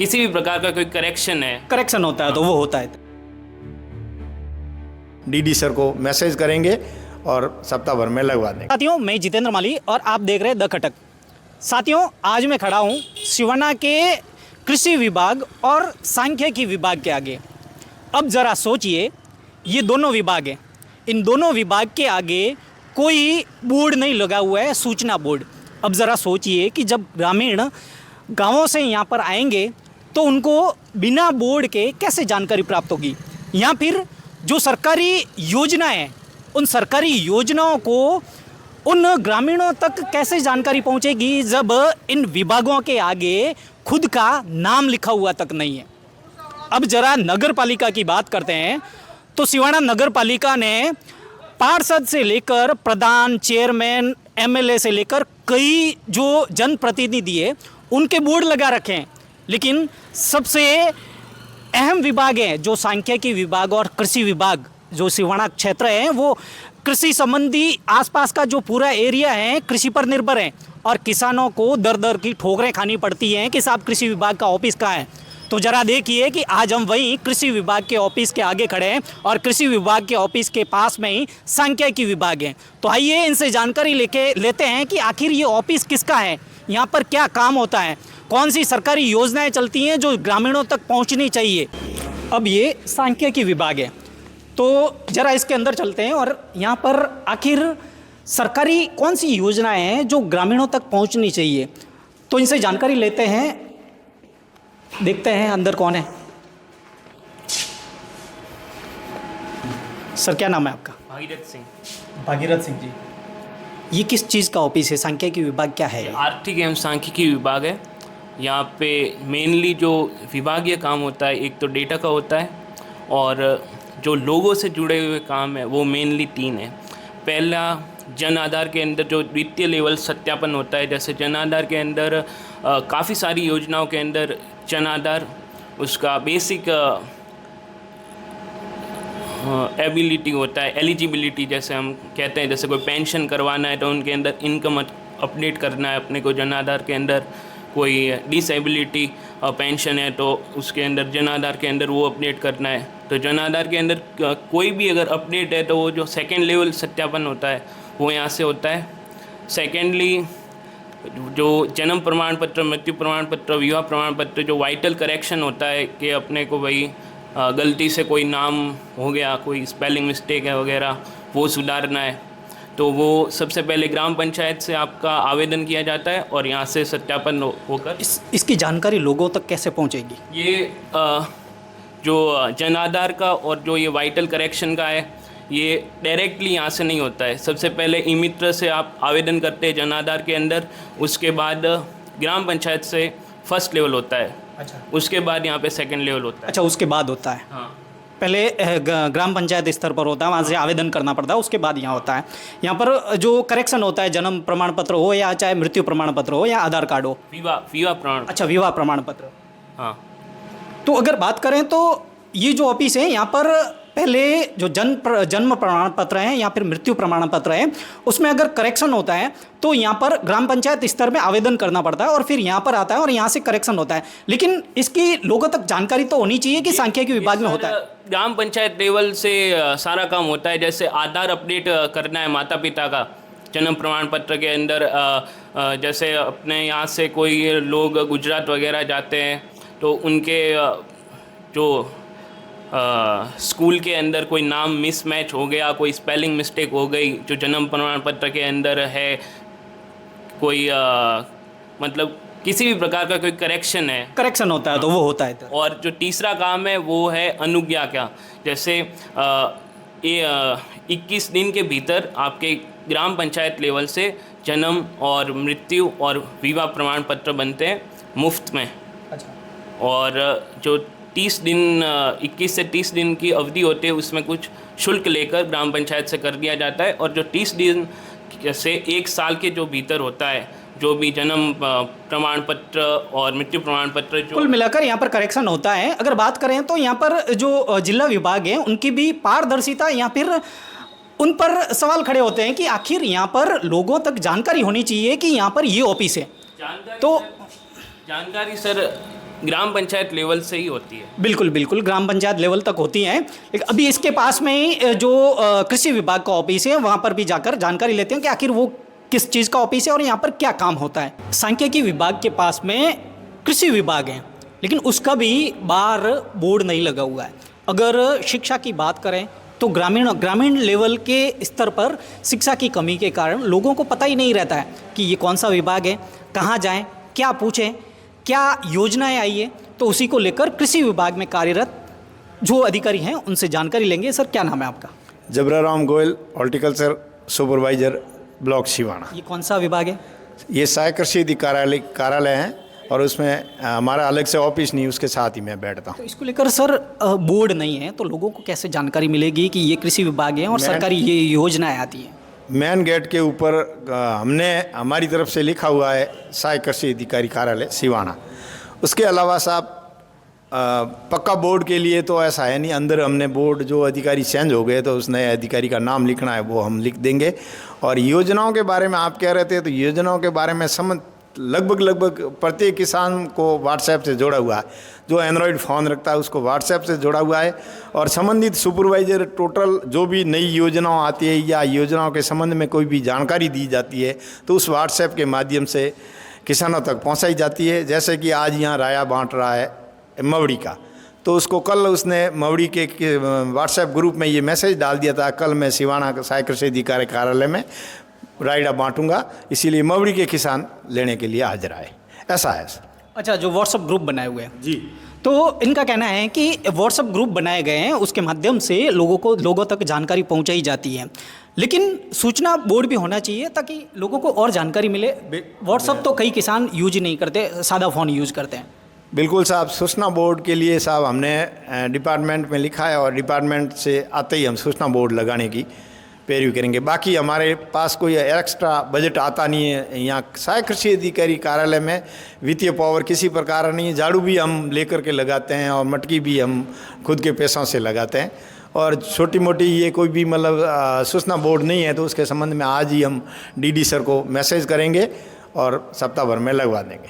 किसी भी प्रकार का कोई करेक्शन होता है तो वो होता है। डीडी सर को मैसेज करेंगे और सप्ताह भर में लगवा देंगे। साथियों, मैं जितेंद्र माली और आप देख रहे हैं द खटक। साथियों, आज मैं खड़ा हूँ सिवाना के कृषि विभाग और सांख्यिकी विभाग के आगे। अब ज़रा सोचिए, ये दोनों विभाग हैं, इन दोनों विभाग के आगे कोई बोर्ड नहीं लगा हुआ है, सूचना बोर्ड। अब ज़रा सोचिए कि जब ग्रामीण गांवों से यहाँ पर आएंगे तो उनको बिना बोर्ड के कैसे जानकारी प्राप्त होगी, या फिर जो सरकारी योजनाएं हैं उन सरकारी योजनाओं को उन ग्रामीणों तक कैसे जानकारी पहुंचेगी जब इन विभागों के आगे खुद का नाम लिखा हुआ तक नहीं है। अब जरा नगर पालिका की बात करते हैं तो सिवाना नगर पालिका ने पार्षद से लेकर प्रधान, चेयरमैन, एमएलए से लेकर कई जो जनप्रतिनिधि है उनके बोर्ड लगा रखे हैं, लेकिन सबसे अहम विभाग है जो सांख्यिकी विभाग और कृषि विभाग, जो सिवाना क्षेत्र है वो कृषि संबंधी आसपास का जो पूरा एरिया है कृषि पर निर्भर है और किसानों को दर दर की ठोकरें खानी पड़ती हैं कि साहब कृषि विभाग का ऑफिस कहाँ है। तो ज़रा देखिए कि आज हम वहीं कृषि विभाग के ऑफिस के आगे खड़े हैं और कृषि विभाग के ऑफिस के पास में ही सांख्यिकी विभाग है। तो आइए इनसे जानकारी लेते हैं कि आखिर ये ऑफिस किसका है, यहाँ पर क्या काम होता है, कौन सी सरकारी योजनाएं चलती हैं जो ग्रामीणों तक पहुँचनी चाहिए। अब ये सांख्यिकी विभाग है, तो ज़रा इसके अंदर चलते हैं और यहाँ पर आखिर सरकारी कौन सी योजनाएं हैं जो ग्रामीणों तक पहुँचनी चाहिए, तो इनसे जानकारी लेते हैं। देखते हैं अंदर कौन है। सर, क्या नाम है आपका? भागीरथ सिंह। भागीरथ सिंह जी, ये किस चीज़ का ऑफिस है? सांख्यिकी विभाग क्या है? आर्थिक एवं सांख्यिकी विभाग है। यहाँ पे मेनली जो विभागीय काम होता है, एक तो डेटा का होता है और जो लोगों से जुड़े हुए काम है वो मेनली 3 है। पहला, जन आधार के अंदर जो वित्तीय लेवल सत्यापन होता है, जैसे जन आधार के अंदर काफ़ी सारी योजनाओं के अंदर जन आधार उसका बेसिक एबिलिटी होता है, एलिजिबिलिटी जैसे हम कहते हैं, जैसे कोई पेंशन करवाना है तो उनके अंदर इनकम अपडेट करना है अपने को जन आधार के अंदर, कोई डिसेबिलिटी पेंशन है तो उसके अंदर जन आधार के अंदर वो अपडेट करना है। तो जन आधार के अंदर कोई भी अगर अपडेट है तो वो जो सेकेंड लेवल सत्यापन होता है वो यहाँ से होता है। सेकेंडली, जो जन्म प्रमाण पत्र, मृत्यु प्रमाण पत्र, विवाह प्रमाण पत्र, जो वाइटल करेक्शन होता है कि अपने को भाई गलती से कोई नाम हो गया, कोई स्पेलिंग मिस्टेक है वगैरह, वो सुधारना है, तो वो सबसे पहले ग्राम पंचायत से आपका आवेदन किया जाता है और यहाँ से सत्यापन होकर इसकी जानकारी लोगों तक कैसे पहुँचेगी? ये जो जन आधार का और जो ये वाइटल करेक्शन का है ये डायरेक्टली यहाँ से नहीं होता है। सबसे पहले ई मित्र से आप आवेदन करते हैं जन आधार के अंदर, उसके बाद ग्राम पंचायत से फर्स्ट लेवल होता है। अच्छा, उसके बाद यहाँ पे सेकंड लेवल होता है। अच्छा, उसके बाद होता है। हाँ, पहले ग्राम पंचायत स्तर पर होता है, वहाँ से आवेदन करना पड़ता है, उसके बाद यहाँ होता है। यहाँ पर जो करेक्शन होता है, जन्म प्रमाण पत्र हो या चाहे मृत्यु प्रमाण पत्र हो या आधार कार्ड हो, विवाह प्रमाण। अच्छा, विवाह प्रमाण पत्र। हाँ, तो अगर बात करें तो ये जो ऑफिस है यहाँ पर पहले जो जन्म प्रमाण पत्र है या फिर मृत्यु प्रमाण पत्र है उसमें अगर करेक्शन होता है तो यहाँ पर ग्राम पंचायत स्तर में आवेदन करना पड़ता है और फिर यहाँ पर आता है और यहाँ से करेक्शन होता है। लेकिन इसकी लोगों तक जानकारी तो होनी चाहिए कि सांख्यिकी विभाग में होता है। ग्राम पंचायत लेवल से सारा काम होता है। जैसे आधार अपडेट करना है माता पिता का जन्म प्रमाण पत्र के अंदर, जैसे अपने यहाँ से कोई लोग गुजरात वगैरह जाते हैं तो उनके जो स्कूल के अंदर कोई नाम मिसमैच हो गया, कोई स्पेलिंग मिस्टेक हो गई जो जन्म प्रमाण पत्र के अंदर है, कोई मतलब किसी भी प्रकार का कोई करेक्शन होता है तो वो होता है। और जो तीसरा काम है वो है अनुज्ञा का। जैसे ये 21 दिन के भीतर आपके ग्राम पंचायत लेवल से जन्म और मृत्यु और विवाह प्रमाण पत्र बनते हैं मुफ्त में। अच्छा। और जो 30 दिन 21 से 30 दिन की अवधि होती है उसमें कुछ शुल्क लेकर ग्राम पंचायत से कर दिया जाता है। और जो 30 दिन से 1 साल के जो भीतर होता है, जो भी जन्म प्रमाण पत्र और मृत्यु प्रमाण पत्र जो कुल मिलाकर यहाँ पर करेक्शन होता है। अगर बात करें तो यहाँ पर जो जिला विभाग है उनकी भी पारदर्शिता या फिर उन पर सवाल खड़े होते हैं कि आखिर यहाँ पर लोगों तक जानकारी होनी चाहिए कि यहाँ पर ये ऑफिस है। जानकारी सर ग्राम पंचायत लेवल से ही होती है। बिल्कुल बिल्कुल, ग्राम पंचायत लेवल तक होती हैं। लेकिन अभी इसके पास में ही जो कृषि विभाग का ऑफिस है वहाँ पर भी जाकर जानकारी लेते हैं कि आखिर वो किस चीज़ का ऑफिस है और यहाँ पर क्या काम होता है। सांख्यिकी विभाग के पास में कृषि विभाग है, लेकिन उसका भी बाहर बोर्ड नहीं लगा हुआ है। अगर शिक्षा की बात करें तो ग्रामीण लेवल के स्तर पर शिक्षा की कमी के कारण लोगों को पता ही नहीं रहता है कि ये कौन सा विभाग है, कहाँ जाएं, क्या पूछें, क्या योजनाएं आई है। तो उसी को लेकर कृषि विभाग में कार्यरत जो अधिकारी हैं उनसे जानकारी लेंगे। सर, क्या नाम है आपका? Jabararam Goyal, horticulture supervisor, block Siwana. ये कौन सा विभाग है? ये सहायक कृषि कार्यालय है और उसमें हमारा अलग से ऑफिस नहीं, उसके साथ ही मैं बैठता हूँ। तो इसको लेकर सर बोर्ड नहीं है तो लोगों को कैसे जानकारी मिलेगी कि ये कृषि विभाग है और सरकारी ये योजनाएं आती हैं? मेन गेट के ऊपर हमारी तरफ से लिखा हुआ है सहायक कृषि अधिकारी कार्यालय सिवाना। उसके अलावा साहब पक्का बोर्ड के लिए तो ऐसा है नहीं, अंदर हमने बोर्ड जो अधिकारी चेंज हो गए तो उस नए अधिकारी का नाम लिखना है वो हम लिख देंगे। और योजनाओं के बारे में आप कह रहे थे, तो योजनाओं के बारे में लगभग प्रत्येक किसान को व्हाट्सएप से जोड़ा हुआ है। जो एंड्रॉयड फ़ोन रखता है उसको व्हाट्सएप से जोड़ा हुआ है और संबंधित सुपरवाइजर टोटल जो भी नई योजनाओं आती है या योजनाओं के संबंध में कोई भी जानकारी दी जाती है तो उस व्हाट्सएप के माध्यम से किसानों तक पहुंचाई जाती है। जैसे कि आज यहाँ राया बांट रहा है मवड़ी का, तो उसको कल उसने मवड़ी के व्हाट्सएप ग्रुप में ये मैसेज डाल दिया था, कल मैं सिवाना सहायक कृषि अधिकारी कार्यालय में रायडा बांटूंगा, इसीलिए मवड़ी के किसान लेने के लिए हाजिर आए। ऐसा है। अच्छा, जो व्हाट्सएप ग्रुप बनाए हुए हैं जी, तो इनका कहना है कि व्हाट्सएप ग्रुप बनाए गए हैं उसके माध्यम से लोगों तक जानकारी पहुंचाई जाती है, लेकिन सूचना बोर्ड भी होना चाहिए ताकि लोगों को और जानकारी मिले। व्हाट्सएप तो कई किसान यूज ही नहीं करते, सादा फ़ोन यूज करते हैं। बिल्कुल साहब, सूचना बोर्ड के लिए साहब हमने डिपार्टमेंट में लिखा है और डिपार्टमेंट से आते ही हम सूचना बोर्ड लगाने की पैरवी करेंगे। बाकी हमारे पास कोई एक्स्ट्रा बजट आता नहीं है। यहाँ सहायक कृषि अधिकारी कार्यालय में वित्तीय पावर किसी प्रकार का नहीं है। झाड़ू भी हम लेकर के लगाते हैं और मटकी भी हम खुद के पैसों से लगाते हैं। और छोटी मोटी ये कोई भी मतलब सूचना बोर्ड नहीं है तो उसके संबंध में आज ही हम डीडी सर को मैसेज करेंगे और सप्ताह भर में लगवा देंगे।